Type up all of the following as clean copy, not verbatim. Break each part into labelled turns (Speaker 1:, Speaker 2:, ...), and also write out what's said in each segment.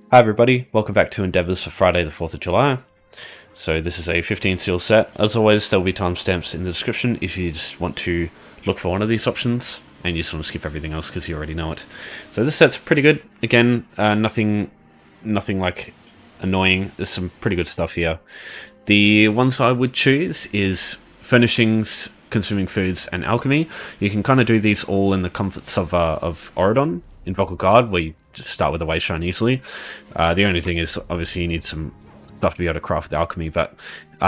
Speaker 1: Hi everybody, welcome back to Endeavours for Friday the 4th of July. So this is a 15 seal set. As always, there will be timestamps in the description if you just want to look for one of these options and you just want to skip everything else because you already know it. So this set's pretty good. Again, nothing like annoying. There's some pretty good stuff here. The ones I would choose is Furnishings, Consuming Foods, and Alchemy. You can kind of do these all in the comforts of Auridon in Vocal Guard, where you just start with the Waystone easily. The only thing is, obviously, you need some stuff to be able to craft the alchemy, but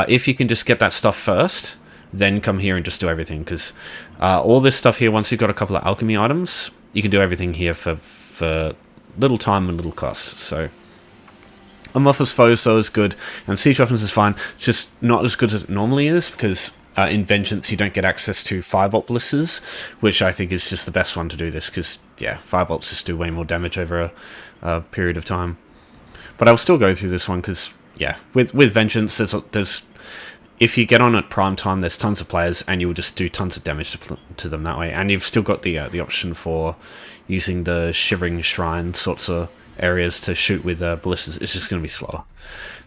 Speaker 1: if you can just get that stuff first, then come here and just do everything, because all this stuff here, once you've got a couple of alchemy items, you can do everything here for little time and little cost. So Amorphous Foes, though, is good, and Siege Weapons is fine. It's just not as good as it normally is, because in Vengeance you don't get access to Firebolt Blisters, which I think is just the best one to do this, because, yeah, Firebolts just do way more damage over a period of time. But I'll still go through this one, because, yeah, with Vengeance, there's if you get on at prime time, there's tons of players, and you'll just do tons of damage to them that way. And you've still got the option for using the Shivering Shrine sorts of areas to shoot with ballistas. It's just going to be slower.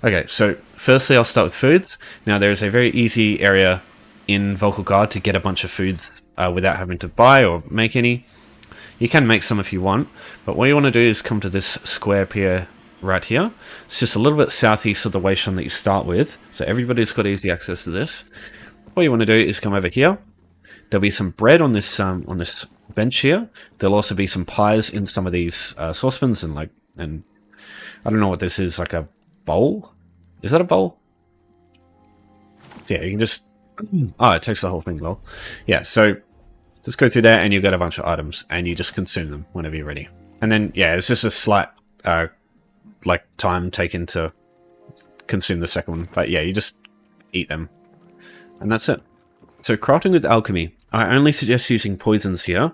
Speaker 1: Okay, so firstly I'll start with foods. Now there is a very easy area in Vocal Guard to get a bunch of foods without having to buy or make any. You can make some if you want, but what you want to do is come to this square pier right here. It's just a little bit southeast of the waystone that you start with, so everybody's got easy access to this. What you want to do is come over here. There'll be some bread on this bench here. There'll also be some pies in some of these saucepans, and I don't know what this is, like a bowl? Is that a bowl? So yeah, you can just... Oh, it takes the whole thing, well. Yeah, so just go through there and you'll get a bunch of items, and you just consume them whenever you're ready. And then, yeah, it's just a slight, time taken to consume the second one. But yeah, you just eat them. And that's it. So crafting with alchemy, I only suggest using poisons here,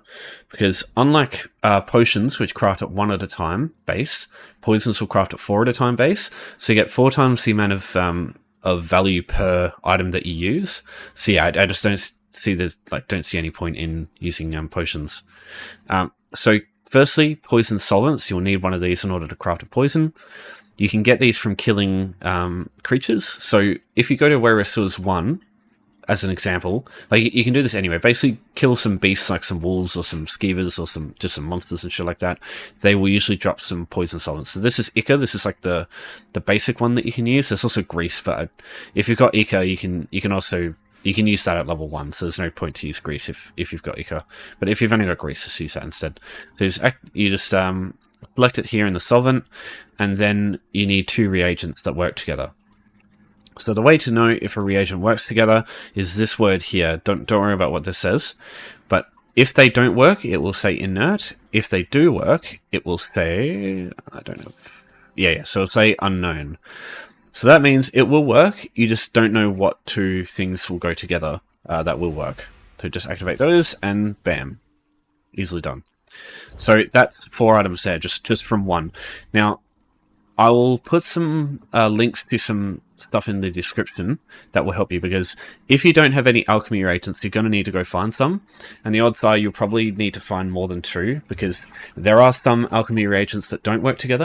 Speaker 1: because unlike potions, which craft at 1 at a time base, poisons will craft at 4 at a time base, so you get 4 times the amount of value per item that you use. So yeah, I just don't see any point in using potions. So firstly, poison solvents. You'll need one of these in order to craft a poison. You can get these from killing creatures. So if you go to Werewolves 1, as an example, like you can do this anyway. Basically, kill some beasts like some wolves or some skeevers or some monsters and shit like that. They will usually drop some poison solvents. So this is Ichor. This is like the basic one that you can use. There's also Grease, but if you've got Ichor, you can use that at level 1. So there's no point to use Grease if you've got Ichor. But if you've only got Grease, just use that instead. So you just select it here in the solvent, and then you need 2 reagents that work together. So the way to know if a reagent works together is this word here. Don't worry about what this says. But if they don't work, it will say inert. If they do work, it will say... I don't know. Yeah, so it'll say unknown. So that means it will work. You just don't know what 2 things will go together that will work. So just activate those and bam. Easily done. So that's 4 items there, just from 1. Now, I will put some links to some stuff in the description that will help you, because if you don't have any alchemy reagents, you're going to need to go find some, and the odds are you'll probably need to find more than 2, because there are some alchemy reagents that don't work together.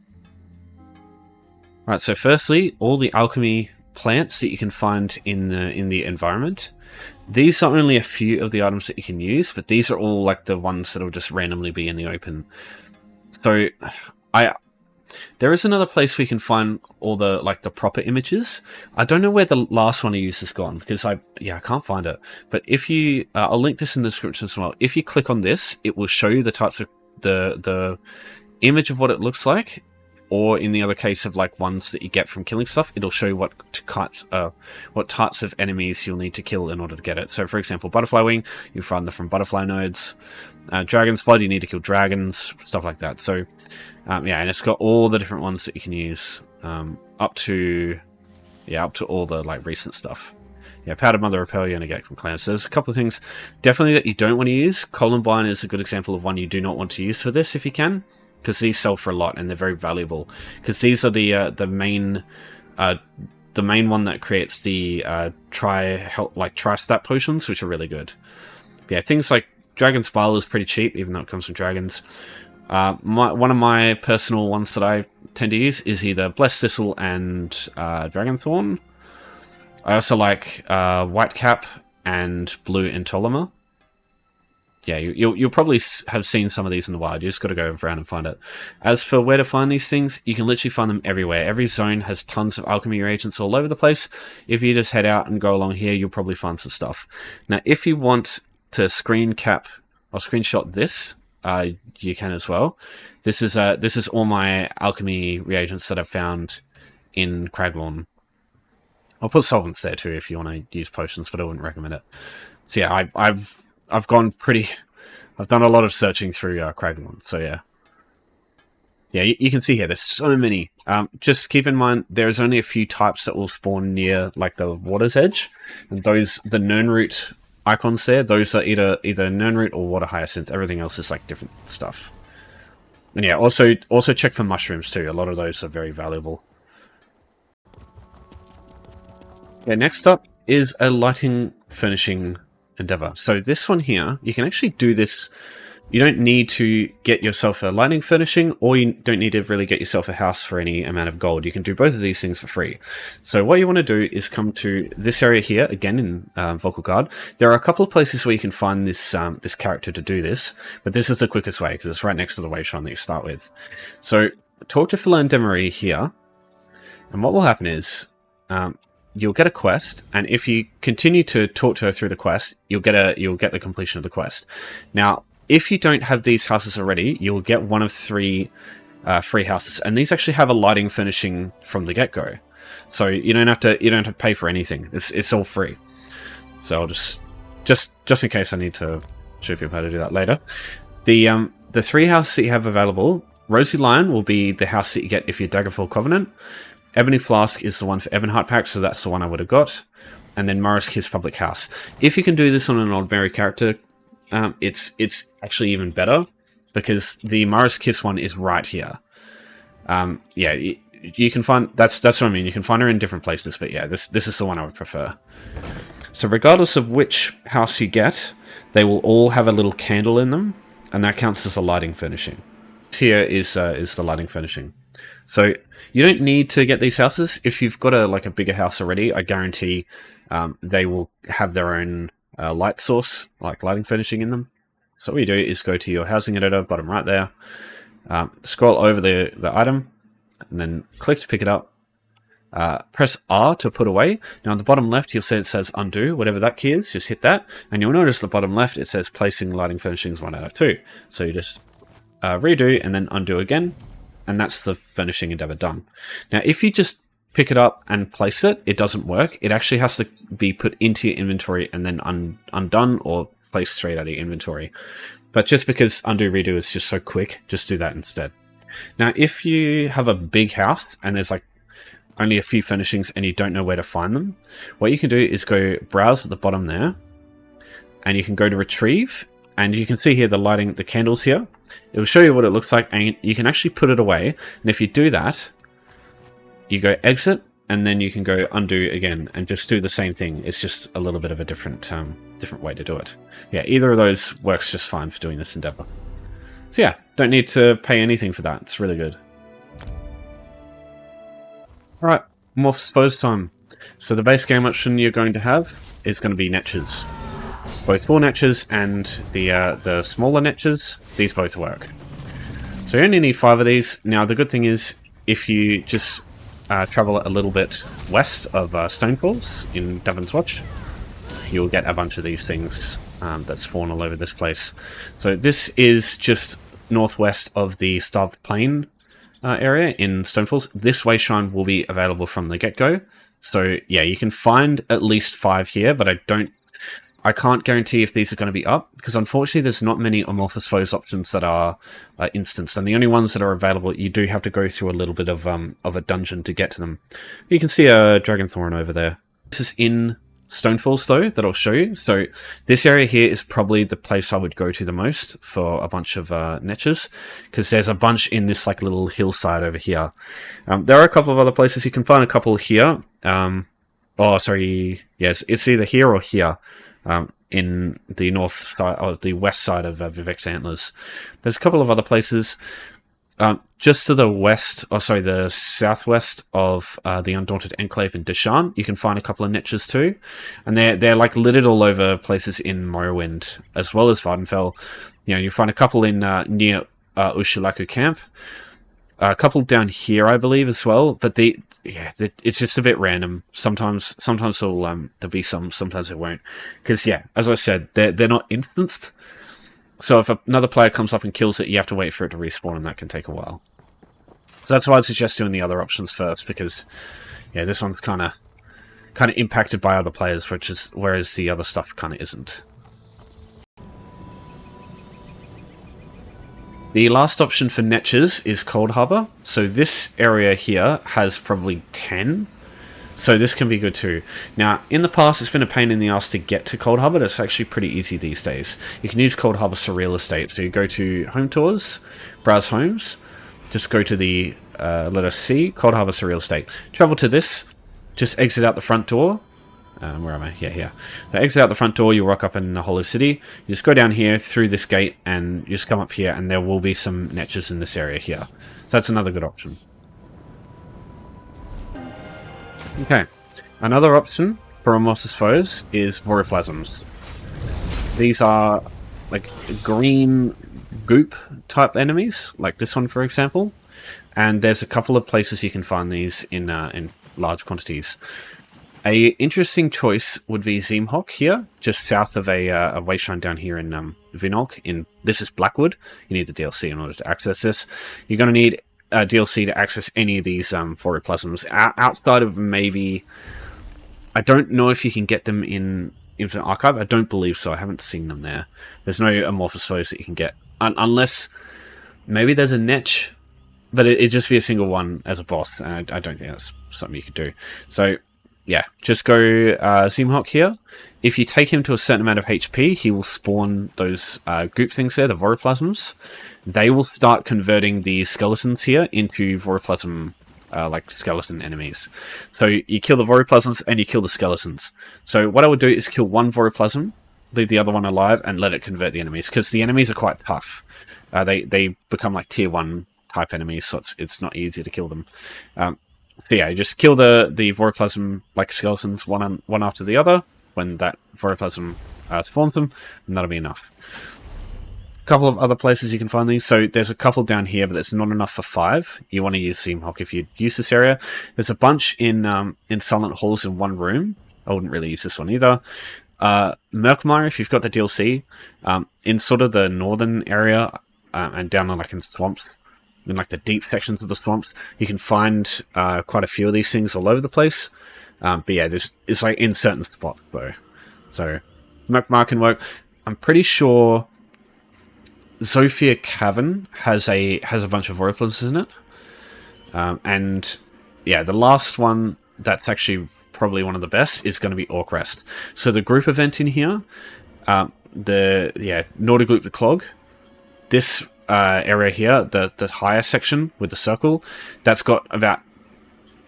Speaker 1: Right, so firstly, all the alchemy plants that you can find in the environment. These are only a few of the items that you can use, but these are all like the ones that will just randomly be in the open. So there is another place we can find all the the proper images. I don't know where the last one I used has gone, because I can't find it. But if you, I'll link this in the description as well. If you click on this, it will show you the types of the image of what it looks like, or in the other case of ones that you get from killing stuff, it'll show you what types of enemies you'll need to kill in order to get it. So, for example, Butterfly Wing, you find them from Butterfly nodes. Dragon's Blood, you need to kill dragons, stuff like that. So, yeah, and it's got all the different ones that you can use, up to all the recent stuff. Yeah, Powdered Mother Repel you're going to get from clans. So there's a couple of things definitely that you don't want to use. Columbine is a good example of one you do not want to use for this if you can, because these sell for a lot and they're very valuable. Because these are the main one that creates the tri-stat potions, which are really good. But yeah, things like Dragon Spile is pretty cheap, even though it comes from dragons. One of my personal ones that I tend to use is either Blessed Thistle and Dragonthorn. I also like Whitecap and Blue Entolema. Yeah, you'll probably have seen some of these in the wild. You just got to go around and find it. As for where to find these things, you can literally find them everywhere. Every zone has tons of alchemy reagents all over the place. If you just head out and go along here, you'll probably find some stuff. Now, if you want to screen cap or screenshot this, you can as well. This is all my alchemy reagents that I've found in Craglorn. I'll put solvents there too if you want to use potions, but I wouldn't recommend it. So yeah, I've done a lot of searching through Craglorn. So yeah, you can see here there's so many. Just keep in mind there's only a few types that will spawn near like the water's edge, and the Nirnroot icons there, those are either Nirnroot or water hyacinth. Everything else is like different stuff. And yeah, also check for mushrooms too. A lot of those are very valuable. Yeah, next up is a lighting furnishing endeavor. So this one here, you can actually do this. You don't need to get yourself a lighting furnishing, or you don't need to really get yourself a house for any amount of gold. You can do both of these things for free. So what you want to do is come to this area here, again in Vocal Guard. There are a couple of places where you can find this this character to do this, but this is the quickest way because it's right next to the wayshrine that you start with. So talk to Philaine Demarie here, and what will happen is you'll get a quest, and if you continue to talk to her through the quest, you'll get the completion of the quest. Now, if you don't have these houses already, you'll get one of 3 free houses, and these actually have a lighting furnishing from the get-go. So you don't have to pay for anything. It's all free. So I'll just in case I need to show people how to do that later. The 3 houses that you have available, Rosy Lion will be the house that you get if you're Daggerfall Covenant. Ebony Flask is the one for Ebonheart Pack, so that's the one I would have got. And then Morris Kiss Public House. If you can do this on an ordinary character, it's actually even better, because the Morris Kiss one is right here. Yeah, you can find... That's what I mean. You can find her in different places, but yeah, this is the one I would prefer. So regardless of which house you get, they will all have a little candle in them, and that counts as a lighting furnishing. This here is the lighting furnishing. So you don't need to get these houses. If you've got a bigger house already, I guarantee they will have their own light source, like lighting furnishing in them. So what you do is go to your housing editor, bottom right there, scroll over the item, and then click to pick it up. Press R to put away. Now on the bottom left, you'll see it says undo. Whatever that key is, just hit that, and you'll notice the bottom left, it says placing lighting furnishings 1 out of 2. So you just redo and then undo again. And that's the furnishing endeavor done. Now, if you just pick it up and place it, it doesn't work. It actually has to be put into your inventory and then undone or placed straight out of your inventory. But just because undo redo is just so quick, just do that instead. Now, if you have a big house and there's like only a few furnishings and you don't know where to find them, what you can do is go browse at the bottom there, and you can go to retrieve, and you can see here the candles here. It will show you what it looks like, and you can actually put it away. And if you do that, you go exit, and then you can go undo again and just do the same thing. It's just a little bit of a different way to do it. Yeah, either of those works just fine for doing this endeavor. So yeah, don't need to pay anything for that. It's really good. Alright, Amorphous Foes time. So the base game option you're going to have is going to be Netches. Both full Netches and the smaller Netches, these both work. So you only need 5 of these. Now the good thing is, if you just travel a little bit west of Stonefalls in Davon's Watch, you'll get a bunch of these things that spawn all over this place. So this is just northwest of the Starved Plain area in Stonefalls. This wayshrine will be available from the get-go. So yeah, you can find at least 5 here, but I can't guarantee if these are going to be up, because unfortunately there's not many Amorphous Foes options that are instanced, and the only ones that are available, you do have to go through a little bit of a dungeon to get to them. You can see a Dragonthorn over there. This is in Stonefalls though, that I'll show you. So this area here is probably the place I would go to the most for a bunch of Netches, because there's a bunch in this like little hillside over here. There are a couple of other places. You can find a couple here. Oh, sorry. Yes, it's either here or here. In the north side or the west side of Vivek's Antlers. There's a couple of other places. Just to the west, or sorry, the southwest of the Undaunted Enclave in Deshan, you can find a couple of niches too, and they're like littered all over places in Morrowind as well as Vardenfell. You know, you find a couple in near Ushulaku camp, a couple down here, I believe, as well. But it's just a bit random. Sometimes there'll be some, sometimes it won't, because yeah, as I said, they're not instanced. So if another player comes up and kills it, you have to wait for it to respawn, and that can take a while. So that's why I'd suggest doing the other options first, because yeah, this one's kind of impacted by other players, whereas the other stuff kind of isn't. The last option for niches is Cold Harbor. So this area here has probably 10. So this can be good too. Now, in the past, it's been a pain in the ass to get to Cold Harbor, but it's actually pretty easy these days. You can use Cold Harbor Surreal Estate. So you go to Home Tours, Browse Homes, just go to the letter C, Cold Harbor Surreal Estate. Travel to this, just exit out the front door. Where am I? Yeah, here. So exit out the front door, you rock up in the Hollow City. You just go down here through this gate, and you just come up here, and there will be some niches in this area here. So that's another good option. Okay, another option for Amorphous Foes is Voraplasms. These are like green goop type enemies, like this one for example. And there's a couple of places you can find these in large quantities. A interesting choice would be Zeemhawk here, just south of a wayshrine down here in Vinok. This is Blackwood. You need the DLC in order to access this. You're going to need DLC to access any of these Voraplasms. Outside of maybe... I don't know if you can get them in Infinite Archive. I don't believe so. I haven't seen them there. There's no Amorphous Foes that you can get. Unless... maybe there's a niche, but it'd just be a single one as a boss. And I don't think that's something you could do. So, yeah. Just go Zeemhawk here. If you take him to a certain amount of HP, he will spawn those goop things there, the Voraplasms. They will start converting the skeletons here into Voraplasm, like skeleton enemies. So you kill the Voraplasms and you kill the skeletons. So what I would do is kill one Voraplasm, leave the other one alive, and let it convert the enemies, because the enemies are quite tough. They become like tier 1 type enemies, so it's not easy to kill them. So yeah, just kill the Voraplasm like skeletons one after the other when that Voraplasm spawns them, and that'll be enough. Couple of other places you can find these. So there's a couple down here, but that's not enough for 5. You want to use Zeemhawk if you use this area. There's a bunch in Silent Halls in one room. I wouldn't really use this one either. Murkmire, if you've got the DLC, in sort of the northern area and down like in swamps, in like the deep sections of the swamps, you can find quite a few of these things all over the place. But yeah, it's like in certain spots though. So Murkmire can work. I'm pretty sure Zofia Cavern has a bunch of Voraplasms in it. And yeah, the last one that's actually probably one of the best is going to be Orc Rest. So the group event in here, Nordigloop the Clog, this area here, the higher section with the circle, that's got about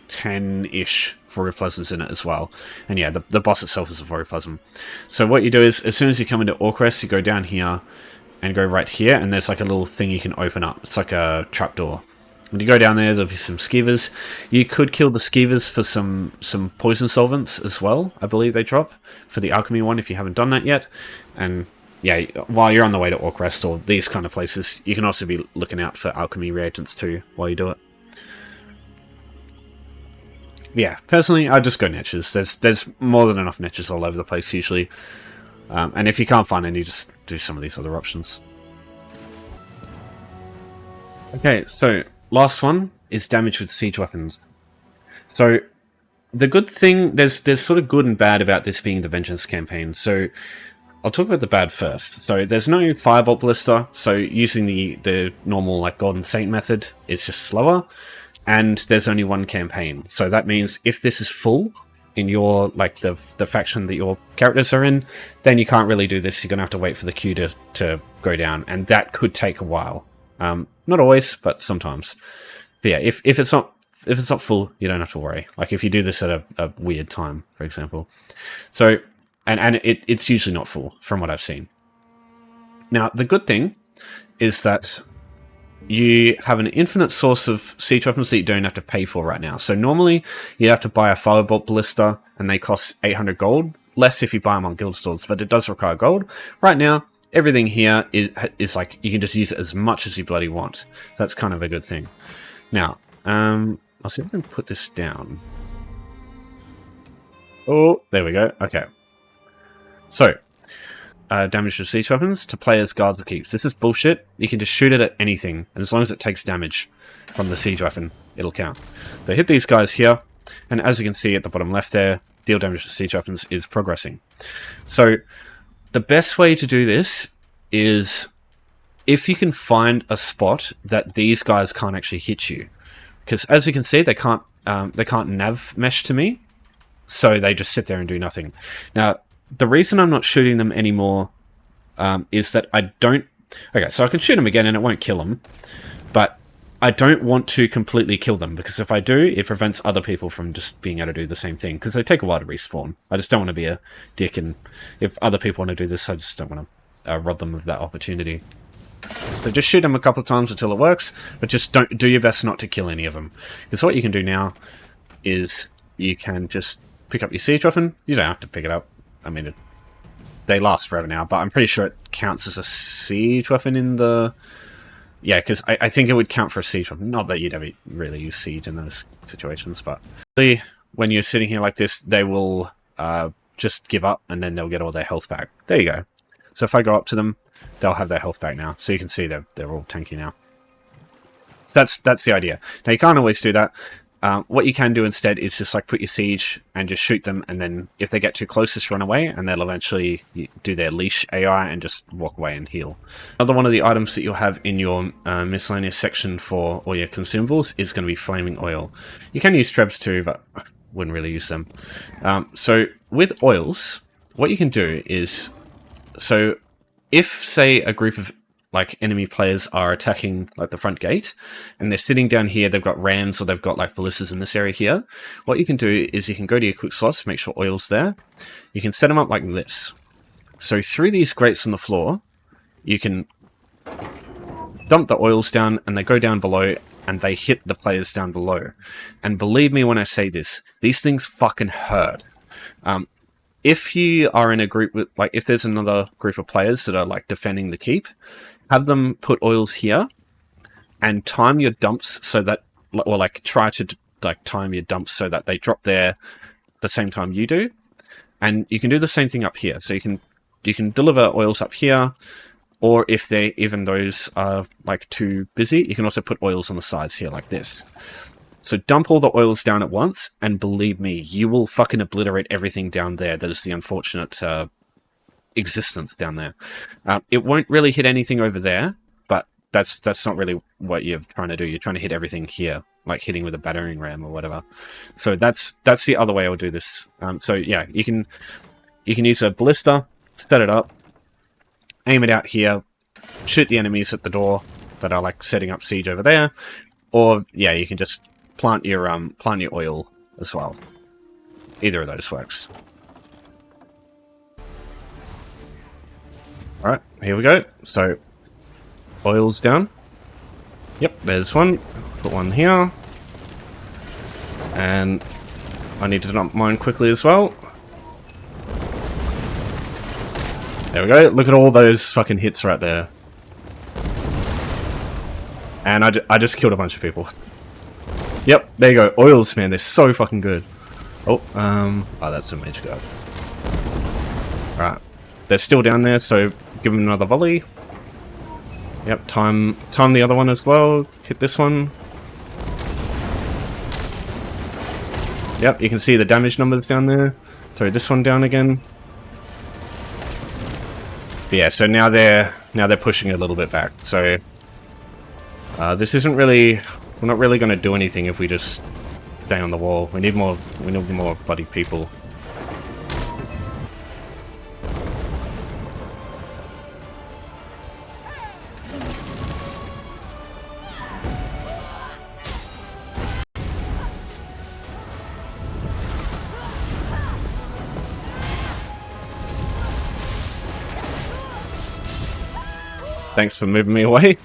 Speaker 1: 10-ish Voraplasms in it as well. And yeah, the boss itself is a Voraplasm. So what you do is, as soon as you come into Orc Rest, you go down here and go right here, and there's like a little thing you can open up. It's like a trapdoor. When you go down there, there'll be some skeevers. You could kill the skeevers for some poison solvents as well. I believe they drop for the alchemy one if you haven't done that yet. And yeah, while you're on the way to Orc Rest or these kind of places, you can also be looking out for alchemy reagents too while you do it. Yeah, personally, I'd just go niches. There's more than enough niches all over the place usually. And if you can't find any, just do some of these other options. Okay, so last one is damage with siege weapons. So the good thing, there's sort of good and bad about this being the Vengeance campaign. So I'll talk about the bad first. So there's no Firebolt Ballista, so using the normal like Golden Saint method is just slower. And there's only one campaign. So that means if this is full in your, like the faction that your characters are in, then you can't really do this. You're going to have to wait for the queue to go down. And that could take a while. Not always, but sometimes. But yeah, if it's not full, you don't have to worry. Like if you do this at a weird time, for example. So, and it's usually not full from what I've seen. Now, the good thing is that you have an infinite source of siege weapons that you don't have to pay for right now. So normally you have to buy a Firebolt Ballista and they cost 800 gold, less if you buy them on guild stores, but it does require gold. Right now, everything here is like, you can just use it as much as you bloody want. That's kind of a good thing. Now, I'll see if I can put this down. Oh, there we go. Okay. So, damage to siege weapons to players, guards, or keeps. This is bullshit. You can just shoot it at anything, and as long as it takes damage from the siege weapon, it'll count. So hit these guys here, and as you can see at the bottom left there, deal damage to siege weapons is progressing. So the best way to do this is if you can find a spot that these guys can't actually hit you, because as you can see, they can't nav mesh to me, so they just sit there and do nothing. Now, the reason I'm not shooting them anymore is that I don't... Okay, so I can shoot them again and it won't kill them, but I don't want to completely kill them, because if I do, it prevents other people from just being able to do the same thing, because they take a while to respawn. I just don't want to be a dick, and if other people want to do this, I just don't want to rob them of that opportunity. So just shoot them a couple of times until it works, but just don't do your best not to kill any of them. Because what you can do now is you can just pick up your siege weapon. You don't have to pick it up. I mean, they last forever now, but I'm pretty sure it counts as a siege weapon in the... Yeah, because I think it would count for a siege weapon. Not that you'd ever really use siege in those situations, but when you're sitting here like this, they will just give up, and then they'll get all their health back. There you go. So if I go up to them, they'll have their health back now. So you can see they're all tanky now. So that's the idea. Now, you can't always do that. What you can do instead is just like put your siege and just shoot them, and then if they get too close, just run away, and they'll eventually do their leash AI and just walk away and heal. Another one of the items that you'll have in your miscellaneous section for all your consumables is going to be flaming oil. You can use trebs too, but I wouldn't really use them. So with oils, what you can do is, so if say a group of like enemy players are attacking like the front gate and they're sitting down here, they've got rams or they've got like ballistas in this area here, what you can do is you can go to your quick slots, make sure oil's there. You can set them up like this. So through these grates on the floor, you can dump the oils down and they go down below and they hit the players down below. And believe me when I say this, these things fucking hurt. If you are in a group with, like, if there's another group of players that are like defending the keep, have them put oils here and time your dumps so that, or like try to like time your dumps so that they drop there the same time you do. And you can do the same thing up here. So you can deliver oils up here, or if they even those are like too busy, you can also put oils on the sides here like this. So dump all the oils down at once, and believe me, you will fucking obliterate everything down there. That is the unfortunate existence down there. It won't really hit anything over there, but that's not really what you're trying to do. You're trying to hit everything here, like hitting with a battering ram or whatever. So that's the other way I would do this. So yeah, you can use a ballista, set it up, aim it out here, shoot the enemies at the door that are like setting up siege over there, or yeah, you can just plant your oil as well. Either of those works. Alright, here we go. So, oil's down. Yep, there's one. Put one here. And I need to dump mine quickly as well. There we go. Look at all those fucking hits right there. And I just killed a bunch of people. Yep, there you go. Oils, man, they're so fucking good. Oh, that's a mage guard. Right. They're still down there, so give them another volley. Yep, time the other one as well. Hit this one. Yep, you can see the damage numbers down there. Throw this one down again. But yeah, so now they're pushing a little bit back. So this isn't really, we're not really going to do anything if we just stay on the wall. We need more bloody people. Thanks for moving me away.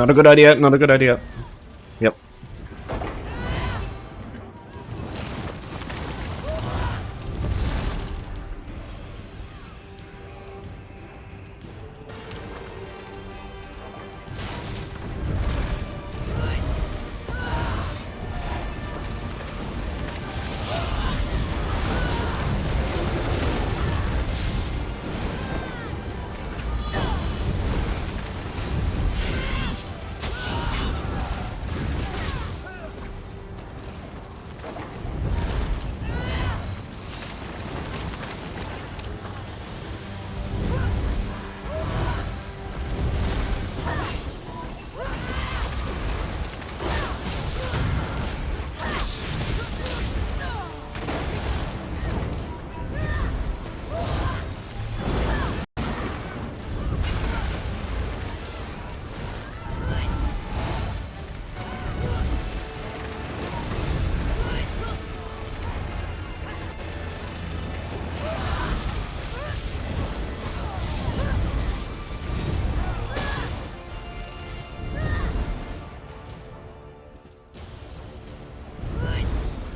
Speaker 1: Not a good idea, not a good idea. Yep.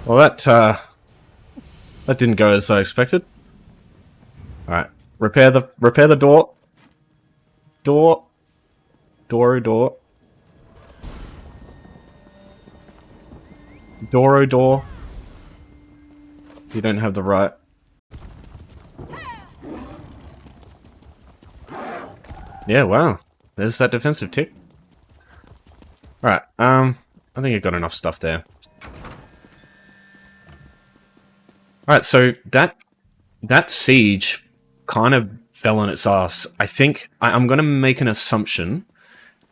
Speaker 1: Well, that didn't go as I expected. All right, repair the door. Door. Door. Door. You don't have the right. Yeah, wow. There's that defensive tick. All right. I think I got enough stuff there. Alright, so that siege kind of fell on its ass. I think I'm going to make an assumption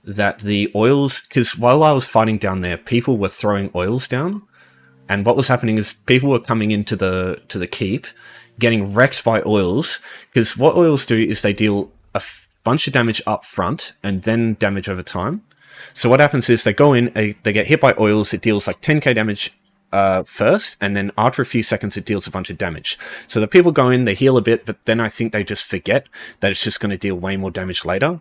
Speaker 1: that the oils, because while I was fighting down there, people were throwing oils down, and what was happening is people were coming into the keep, getting wrecked by oils, because what oils do is they deal a bunch of damage up front and then damage over time. So what happens is they go in, they get hit by oils, it deals like 10k damage first, and then after a few seconds it deals a bunch of damage. So the people go in, they heal a bit, but then I think they just forget that it's just going to deal way more damage later.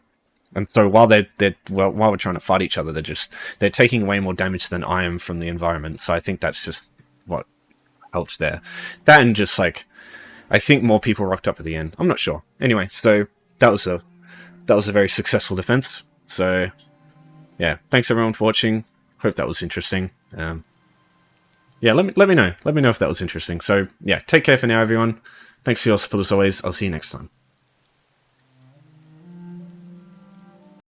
Speaker 1: And so while while we're trying to fight each other, they're taking way more damage than I am from the environment. So I think that's just what helped there. That and just like, I think more people rocked up at the end. I'm not sure. Anyway, so that was a very successful defense. So yeah, thanks everyone for watching. Hope that was interesting. Yeah, let me know. Let me know if that was interesting. So yeah, take care for now, everyone. Thanks for your support as always. I'll see you next time.